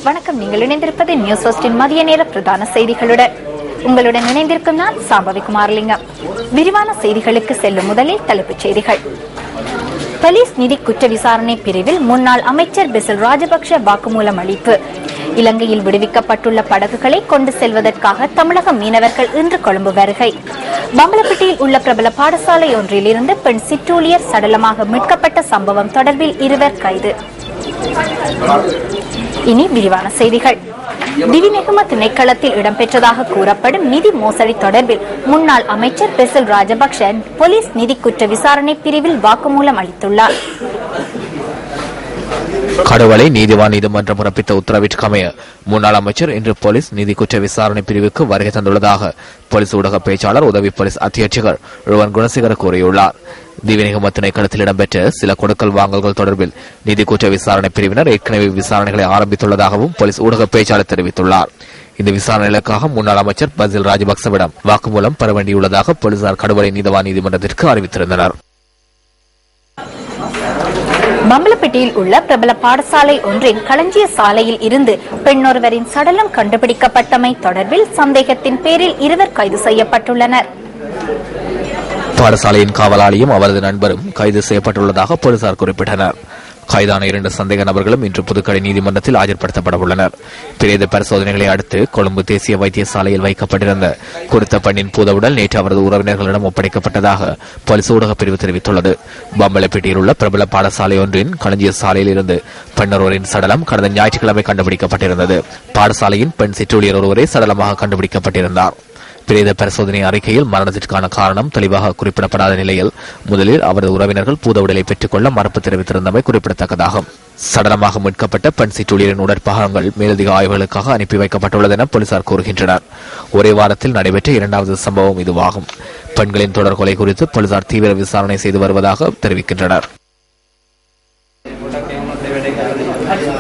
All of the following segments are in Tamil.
வணக்கம். நீங்கள் இணைந்திருப்பது நியூஸ் ஹோஸ்டின் மதிய நேர பிரதான செய்திகளுடன். உங்களுடன் இணைந்திருக்கும் நான் சாம்பவி குமாரலிங்கம். விரிவான செய்திகளுக்கு செல்லும் முதலில் தலைப்புச் செய்திகள். போலீஸ் நிதி குற்ற விசாரணை பிரிவில் முன்னாள் அமைச்சர் பெசில் ராஜபக்ஷ வாக்குமூலம் அளிப்பு. இலங்கையில் விடுவிக்கப்பட்டுள்ள படகுகளை கொண்டு செல்வதற்காக தமிழக மீனவர்கள் இன்று கொழும்பு வருகை. பம்பலப்பட்டியில் உள்ள பிரபல பாடசாலை ஒன்றிலிருந்து பெண் சிற்றூழியர் சடலமாக மீட்கப்பட்ட சம்பவம் தொடர்பில் 2 கைது. இனி விரிவான செய்திகள். திவிநெகும திணைக்களத்தில் இடம்பெற்றதாக கூறப்படும் நிதி மோசடி தொடர்பில் முன்னாள் அமைச்சர் பெசில் ராஜபக்ஷ போலீஸ் நிதி குற்ற விசாரணை பிரிவில் வாக்குமூலம் அளித்துள்ளார். கடவுளை நீதிவான் நீதிமன்றம் பிறப்பித்த உத்தரவிற்கு அமைய முன்னாள் அமைச்சர் இன்று போலீஸ் நிதி குற்ற விசாரணை பிரிவுக்கு வருகை தந்துள்ளதாக போலீஸ் ஊடக பேச்சாளர் உதவி போலீஸ் அத்தியட்சகர் ருவன் குணசேகர கூறியுள்ளார். திவிநெகும திணைக்களத்தில் இடம்பெற்ற சில கொடுக்கல் வாங்கல்கள் தொடர்பில் நிதி குற்ற விசாரணை பிரிவினர் ஏற்கனவே விசாரணைகளை ஆரம்பித்துள்ளதாகவும் போலீஸ் ஊடக பேச்சாளர் தெரிவித்துள்ளார். இந்த விசாரணைகளுக்காக முன்னாள் அமைச்சர் பெசில் ராஜபக்சவிடம் வாக்குமூலம் பெற வேண்டியுள்ளதாக போலீசார் கடவுளை நீதிவான் நீதிமன்றத்திற்கு அறிவித்திருந்தனர். பம்பலப்பட்டியில் உள்ள பிரபல பாடசாலை ஒன்றின் களஞ்சிய சாலையில் இருந்து பெண்ணொருவரின் சடலம் கண்டுபிடிக்கப்பட்டமை தொடர்பில் சந்தேகத்தின் பேரில் 2 கைது செய்யப்பட்டுள்ளனர். பாடசாலையின் காவலாளியும் அவரது நண்பரும் கைது செய்யப்பட்டுள்ளதாக போலீசார் குறிப்பிட்டனர். கைதான 2 சந்தேக நபர்களும் இன்று புதுக்கடை நீதிமன்றத்தில் ஆஜர்படுத்தப்பட உள்ளனர். பிரேத பரிசோதனைகளை அடுத்து கொழும்பு தேசிய வைத்தியசாலையில் வைக்கப்பட்டிருந்த குறித்த பெண்ணின் பூதவுடல் நேற்று அவரது உறவினர்களிடம் ஒப்படைக்கப்பட்டதாக போலீஸ் ஊடகப் பிரிவு தெரிவித்துள்ளது. பம்பலப்பேட்டையில் உள்ள பிரபல பாடசாலை ஒன்றின் களஞ்சிய சாலையில் இருந்து பெண்ணொருவரின் சடலம் கடந்த ஞாயிற்றுக்கிழமை கண்டுபிடிக்கப்பட்டிருந்தது. பாடசாலையின் பெண் சிற்றூழியர் ஒருவரே சடலமாக கண்டுபிடிக்கப்பட்டிருந்தார். பிரேத பரிசோதனை அறிக்கையில் மரணத்திற்கான காரணம் தெளிவாக குறிப்பிடப்படாத நிலையில் முதலில் அவரது உறவினர்கள் பூதவுடலை பெற்றுக் கொள்ள மறுப்பு தெரிவித்திருந்தமை குறிப்பிடத்தக்கதாகும். சடலமாக மீட்கப்பட்ட பெண் சிற்றூழியரின் உடற்பாகங்கள் மேலதிக ஆய்வுகளுக்காக அனுப்பி வைக்கப்பட்டுள்ளது என போலீசார் கூறுகின்றனர். ஒரே வாரத்தில் நடைபெற்ற 2வது சம்பவம் இதுவாகும். பெண்களின் தொடர் கொலை குறித்து போலீசார் தீவிர விசாரணை செய்து வருவதாக தெரிவிக்கின்றனர்.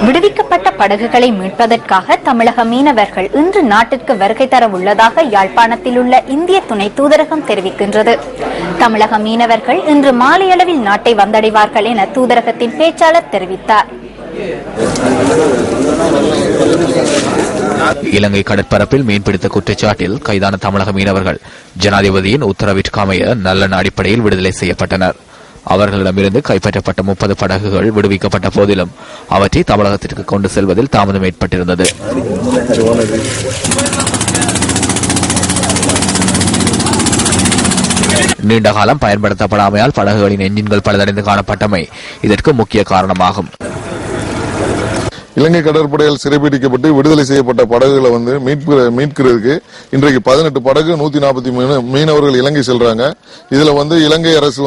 விடுவிக்கப்பட்ட படகுகளை மீட்பதற்காக தமிழக மீனவர்கள் இன்று நாட்டிற்கு வருகை தர உள்ளதாக யாழ்ப்பாணத்தில் உள்ள இந்திய துணை தூதரகம் தெரிவிக்கின்றது. தமிழக மீனவர்கள் இன்று மாலையளவில் நாட்டை வந்தடைவார்கள் என தூதரகத்தின் பேச்சாளர் தெரிவித்தார். இலங்கை கடற்பரப்பில் மீன்பிடித்த குற்றச்சாட்டில் கைதான தமிழக மீனவர்கள் ஜனாதிபதியின் உத்தரவிற்கு அமைய நல்லெண்ண அடிப்படையில் விடுதலை செய்யப்பட்டனர். அவர்களிடமிருந்து கைப்பற்றப்பட்ட 30 படகுகள் விடுவிக்கப்பட்ட போதிலும் அவற்றை தமிழகத்திற்கு கொண்டு செல்வதில் தாமதம் ஏற்பட்டிருந்தது. நீண்ட காலம் பயன்படுத்தப்படாமையால் படகுகளின் என்ஜின்கள் பழுதடைந்து காணப்பட்டமை இதற்கு முக்கிய காரணமாகும். இலங்கை கடற்படையால் சிறைபிடிக்கப்பட்டு விடுதலை செய்யப்பட்ட படகுகளை மீட்கிறதுக்கு இன்றைக்கு 18 படகு 143 மீனவர்கள் இலங்கை செல்றாங்க. இதுல இலங்கை அரசு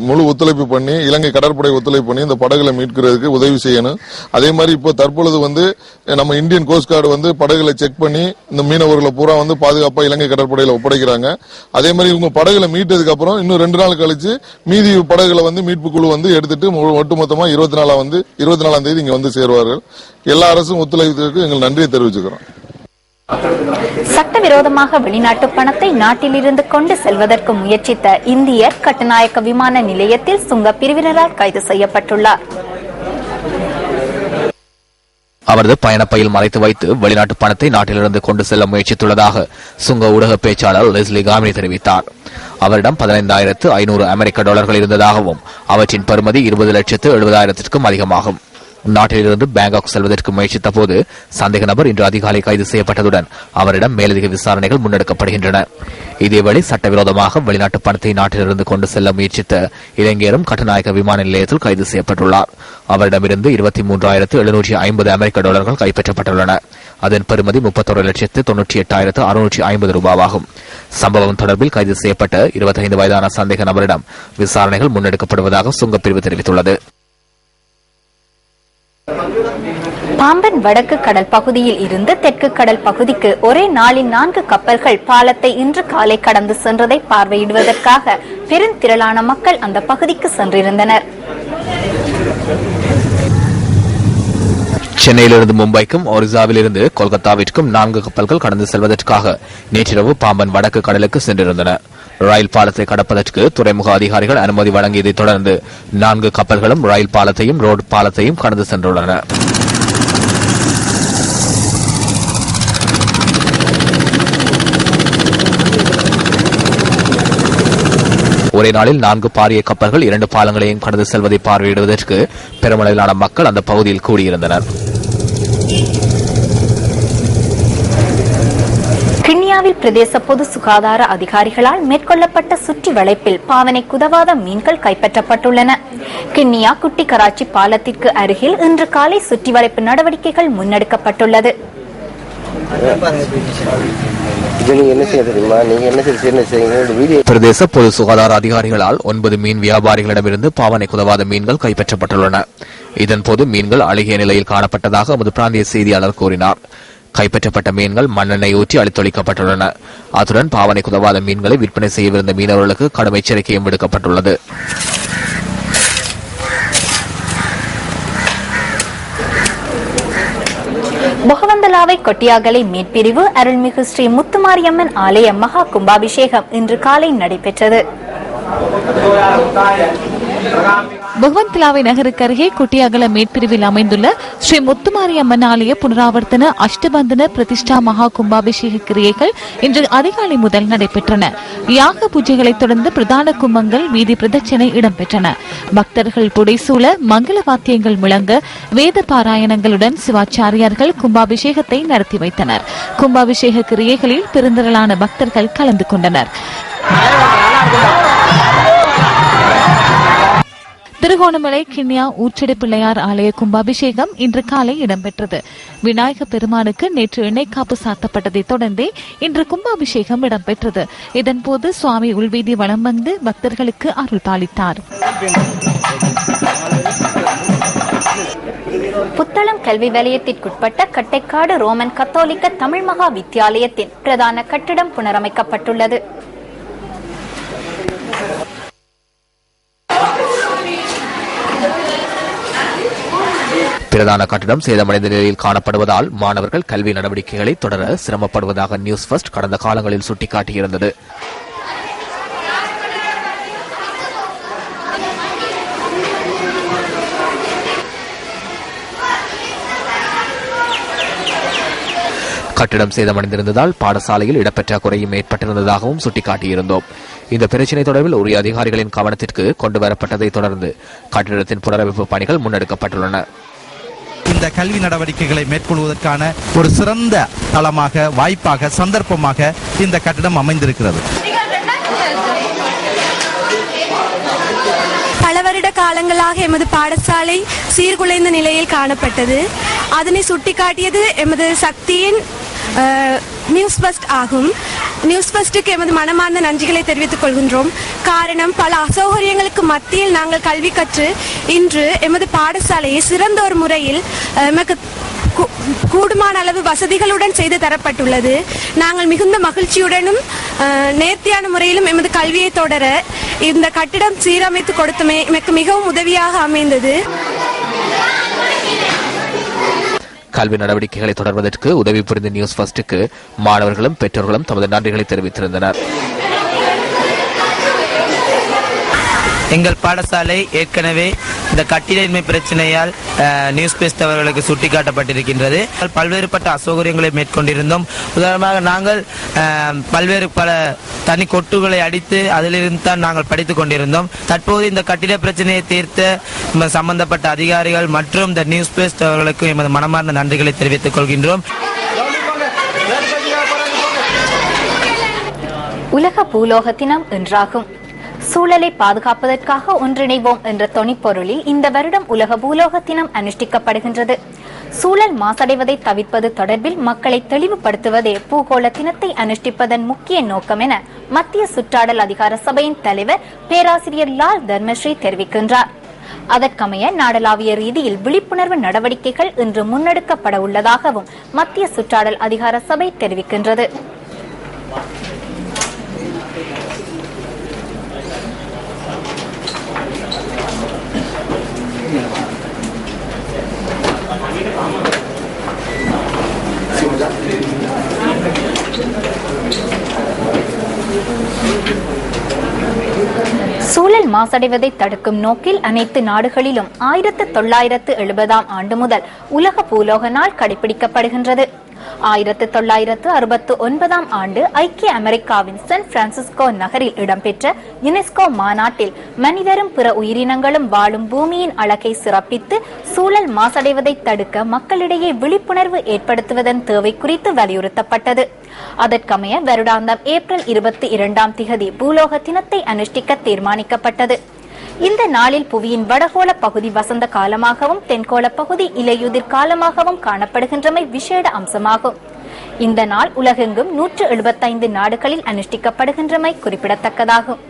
முழு ஒத்துழைப்பு பண்ணி இலங்கை கடற்படை ஒத்துழைப்பு பண்ணி இந்த படகுகளை மீட்கிறதுக்கு உதவி செய்யணும். அதே மாதிரி இப்போ தற்பொழுது நம்ம இந்தியன் கோஸ்ட் கார்டு படகுகளை செக் பண்ணி இந்த மீனவர்களை பூரா பாதுகாப்பா இலங்கை கடற்படையில ஒப்படைக்கிறாங்க. அதே மாதிரி இவங்க படகுகளை மீட்டதுக்கு அப்புறம் இன்னும் 2 நாள் கழிச்சு மீதி படகுகளை மீட்பு குழு எடுத்துட்டு ஒட்டுமொத்தமா 24ஆம் தேதி இங்க சேருவார்கள். எல்லா அரசும் ஒத்துழைப்புக்கு எங்கள் நன்றியை தெரிவிச்சுக்கிறோம். சட்டவிரோதமாக வெளிநாட்டு பணத்தை நாட்டிலிருந்து கொண்டு செல்வதற்கு முயற்சித்த இந்தியர் கட்டுநாயக்க விமான நிலையத்தில் சுங்க பிரிவினரால் கைது செய்யப்பட்டுள்ளார். அவரது பயணப்பையில் மறைத்து வைத்து வெளிநாட்டு பணத்தை நாட்டிலிருந்து கொண்டு செல்ல முயற்சித்துள்ளதாக சுங்க ஊடக பேச்சாளர் லெஸ்லி காமினி தெரிவித்தார். அவரிடம் 15,500 அமெரிக்க டாலர்கள் இருந்ததாகவும் அவற்றின் பெறுமதி 20,70,000 அதிகமாகும். நாட்டிலிருந்து பேங்காக் செல்வதற்கு முயற்சித்த போது சந்தேக நபர் இன்று அதிகாலை கைது செய்யப்பட்டதுடன் அவரிடம் மேலதிக விசாரணைகள் முன்னெடுக்கப்படுகின்றன. இதேவேளை சட்டவிரோதமாக வெளிநாட்டு பணத்தை நாட்டிலிருந்து கொண்டு செல்ல முயற்சித்த இளைஞரும் கட்டுநாயக்க விமான நிலையத்தில் கைது செய்யப்பட்டுள்ளார். அவரிடமிருந்து 23,750 அமெரிக்க டாலர்கள் கைப்பற்றப்பட்டுள்ளன. அதன் பெறுமதி 31,98,650 ரூபாவாகும். சம்பவம் தொடர்பில் கைது செய்யப்பட்ட 25 வயதான சந்தேக நபரிடம் விசாரணைகள் முன்னெடுக்கப்படுவதாக சுங்கப்பிரிவு தெரிவித்துள்ளது. பாம்பன் வடக்கு கடல் பகுதியில் இருந்து தெற்கு கடல் பகுதிக்கு ஒரே நாளில் 4 கப்பல்கள் பாலத்தை இன்று காலை கடந்து சென்றதை பார்வையிடுவதற்காக பெருந்திரளான மக்கள் அந்த பகுதிக்கு சென்றிருந்தனர். சென்னையிலிருந்து மும்பைக்கும் ஒரிசாவிலிருந்து கொல்கத்தாவிற்கும் 4 கப்பல்கள் கடந்து செல்வதற்காக நேற்றிரவு பாம்பன் வடக்கு கடலுக்கு சென்றிருந்தன. ரயில் பாலத்தை கடப்பதற்கு துறைமுக அதிகாரிகள் அனுமதி வழங்கியதைத் தொடர்ந்து 4 கப்பல்களும் ரயில் பாலத்தையும் ரோடு பாலத்தையும் கடந்து சென்றுள்ளன. ஒரே நாளில் 4 பாரிய கப்பல்கள் 2 பாலங்களையும் கடந்து செல்வதை பார்வையிடுவதற்கு பெருமளவிலான மக்கள் அந்த பகுதியில் கூடியிருந்தனர். கிண்ணியாவில் பிரதேச பொது சுகாதார அதிகாரிகளால் மேற்கொள்ளப்பட்ட சுற்றி வளைப்பில் பாவனைக்கு உதவாத மீன்கள் கைப்பற்றப்பட்டுள்ளன. கிண்ணியா குட்டி கராச்சி பாலத்திற்கு அருகில் இன்று காலை சுற்றி வளைப்பு நடவடிக்கைகள் முன்னெடுக்கப்பட்டுள்ளது. பிரதேச பொது சுகாதார அதிகாரிகளால் 9 மீன் வியாபாரிகளிடமிருந்து பாவனைக்கு உதவாத மீன்கள் கைப்பற்றப்பட்டுள்ளன. இதன்போது மீன்கள் அழுகிய நிலையில் காணப்பட்டதாக எமது பிராந்திய செய்தியாளர் கூறினார். கைப்பற்றப்பட்ட மீன்கள் மண்ணெண்ணெய் ஊற்றி அழித்தொழிக்கப்பட்டுள்ளன. அத்துடன் பாவனைக்கு உதவாத மீன்களை விற்பனை செய்யவிருந்த மீனவர்களுக்கு கடும் எச்சரிக்கையும் விடுக்கப்பட்டுள்ளது. பொகவந்தலாவை கொட்டியாகலை மீட்பிரிவு அருள்மிகு ஸ்ரீ முத்துமாரியம்மன் ஆலய மகா கும்பாபிஷேகம் இன்று காலை நடைபெற்றது. பகவந்த்லாவை நகருக்கு அருகே குட்டியகல மேற்பிரிவில் அமைந்துள்ள ஸ்ரீ முத்துமாரியம்மன் ஆலய புனராவர்த்தன அஷ்டபந்தன பிரதிஷ்டா மகா கும்பாபிஷேக கிரியைகள் இன்று அதிகாலை முதல் நடைபெற்றன. யாக பூஜைகளை தொடர்ந்து பிரதான கும்பங்கள் வீதி பிரதட்சணை இடம்பெற்றன. பக்தர்கள் புடைசூழ மங்கள வாத்தியங்கள் முழங்க வேத பாராயணங்களுடன் சிவாச்சாரியார்கள் கும்பாபிஷேகத்தை நடத்தி வைத்தனர். கும்பாபிஷேக கிரியைகளில் பெருந்திரளான பக்தர்கள் கலந்து கொண்டனர். திருகோணமலை கிண்ணியா ஊற்றடி பிள்ளையார் ஆலய கும்பாபிஷேகம் இன்று காலை இடம்பெற்றது. விநாயக பெருமானுக்கு நேற்று எண்ணெய் காப்பு சாத்தப்பட்டதை தொடர்ந்தே இன்று கும்பாபிஷேகம் இடம்பெற்றது. இதன்போது சுவாமி உள்வீதி வலம் வந்து பக்தர்களுக்கு அருள் பாலித்தார். புத்தளம் கல்வி வலயத்திற்குட்பட்ட கட்டைக்காடு ரோமன் கத்தோலிக்க தமிழ் மகா வித்தியாலயத்தின் பிரதான கட்டிடம் புனரமைக்கப்பட்டுள்ளது. பிரதான கட்டிடம் சேதமடைந்த நிலையில் காணப்படுவதால் மாணவர்கள் கல்வி நடவடிக்கைகளை தொடர சிரமப்படுவதாக நியூஸ் ஃபர்ஸ்ட் கடந்த காலங்களில் சுட்டிக்காட்டியிருந்தது. கட்டிடம் சேதமடைந்திருந்ததால் பாடசாலையில் இடப்பற்றாக்குறையும் ஏற்பட்டிருந்ததாகவும் சுட்டிக்காட்டியிருந்தோம். இந்த பிரச்சினை தொடர்பில் உரிய அதிகாரிகளின் கவனத்திற்கு கொண்டுவரப்பட்டதை தொடர்ந்து கட்டிடத்தின் புனரமைப்பு பணிகள் முன்னெடுக்கப்பட்டுள்ளன. இந்த கல்வி நடவடிக்கைகளை மேற்கொள்வதற்கான ஒரு சிறந்த தளமாக, வாய்ப்பாக, சந்தர்ப்பமாக இந்த கட்டிடம் அமைந்திருக்கிறது. பல வருட காலங்களாக எமது பாடசாலை சீர்குலைந்த நிலையில் காணப்பட்டது. அதனை சுட்டிக்காட்டியது எமது சக்தியின் நியூஸ் ஃபர்ஸ்ட் ஆகும். நியூஸ் ஃபர்ஸ்டுக்கு எமது மனமார்ந்த நன்றிகளை தெரிவித்துக் கொள்கின்றோம். காரணம், பல அசௌகரியங்களுக்கு மத்தியில் நாங்கள் கல்வி கற்று இன்று எமது பாடசாலையை சிறந்த ஒரு முறையில் எமக்கு கூடுமான அளவு வசதிகளுடன் செய்து தரப்பட்டுள்ளது. நாங்கள் மிகுந்த மகிழ்ச்சியுடனும் நேர்த்தியான முறையிலும் எமது கல்வியை தொடர இந்த கட்டிடம் சீரமைத்து கொடுத்தமே எமக்கு மிகவும் உதவியாக அமைந்தது. கல்வி நடவடிக்கைகளை தொடர்வதற்கு உதவி புரிந்த நியூஸ் ஃபர்ஸ்டுக்கு மாணவர்களும் பெற்றோர்களும் தமது நன்றிகளை தெரிவித்திருந்தனர். எங்கள் பாடசாலை ஏற்கனவே இந்த கட்டிடமின்மை பிரச்சனையால் நியூஸ் பேஸ்ட் அவர்களுக்கு சுட்டிக்காட்டப்பட்டிருக்கின்றது. பல்வேறுபட்ட அசௌகரியங்களை மேற்கொண்டிருந்தோம். உதாரணமாக நாங்கள் பல்வேறு பல தனி கொட்டுகளை அடித்து அதிலிருந்து தான் நாங்கள் படித்துக் கொண்டிருந்தோம். தற்போது இந்த கட்டிட பிரச்சனையை தீர்த்த சம்பந்தப்பட்ட அதிகாரிகள் மற்றும் இந்த நியூஸ் பேஸ்ட் அவர்களுக்கு எமது மனமார்ந்த நன்றிகளை தெரிவித்துக் கொள்கின்றோம். உலக பூலோக தினம் இன்றாகும். சூழலை பாதுகாப்பதற்காக ஒன்றிணைவோம் என்ற தொனிப்பொருளில் இந்த வருடம் உலக பூலோக தினம் அனுஷ்டிக்கப்படுகின்றது. சூழல் மாசடைவதை தவிர்ப்பது தொடர்பில் மக்களை தெளிவுபடுத்துவதே பூகோள தினத்தை அனுஷ்டிப்பதன் முக்கிய நோக்கம் என மத்திய சுற்றாடல் அதிகார சபையின் தலைவர் பேராசிரியர் லால் தர்மஸ்ரீ தெரிவிக்கின்றார். அதற்கமைய நாடளாவிய ரீதியில் விழிப்புணர்வு நடவடிக்கைகள் இன்று முன்னெடுக்கப்பட உள்ளதாகவும் மத்திய சுற்றாடல் அதிகார சபை தெரிவிக்கின்றது. சூழல் மாசடைவதை தடுக்கும் நோக்கில் அனைத்து நாடுகளிலும் 1970 ஆண்டு முதல் உலக பூலோக நாள் கடைபிடிக்கப்படுகின்றது. 1969 ஆண்டு ஐக்கிய அமெரிக்காவின் சான் பிரான்சிஸ்கோ நகரில் இடம்பெற்ற யுனெஸ்கோ மாநாட்டில் மனிதரும் பிற உயிரினங்களும் வாழும் பூமியின் அழகை சிறப்பித்து சூழல் மாசடைவதை தடுக்க மக்களிடையே விழிப்புணர்வு ஏற்படுத்துவதன் தேவை குறித்து வலியுறுத்தப்பட்டது. அதற்கமைய வருடாந்தம் ஏப்ரல் 22 பூலோக தினத்தை அனுஷ்டிக்க தீர்மானிக்கப்பட்டது. இந்த நாளில் புவியின் வடகோள பகுதி வசந்த காலமாகவும் தென்கோள பகுதி இலையுதிர் காலமாகவும் காணப்படுகின்றமை விசேட அம்சமாகும். இந்த நாள் உலகெங்கும் 175 நாடுகளில் அனுஷ்டிக்கப்படுகின்றமை குறிப்பிடத்தக்கதாகும்.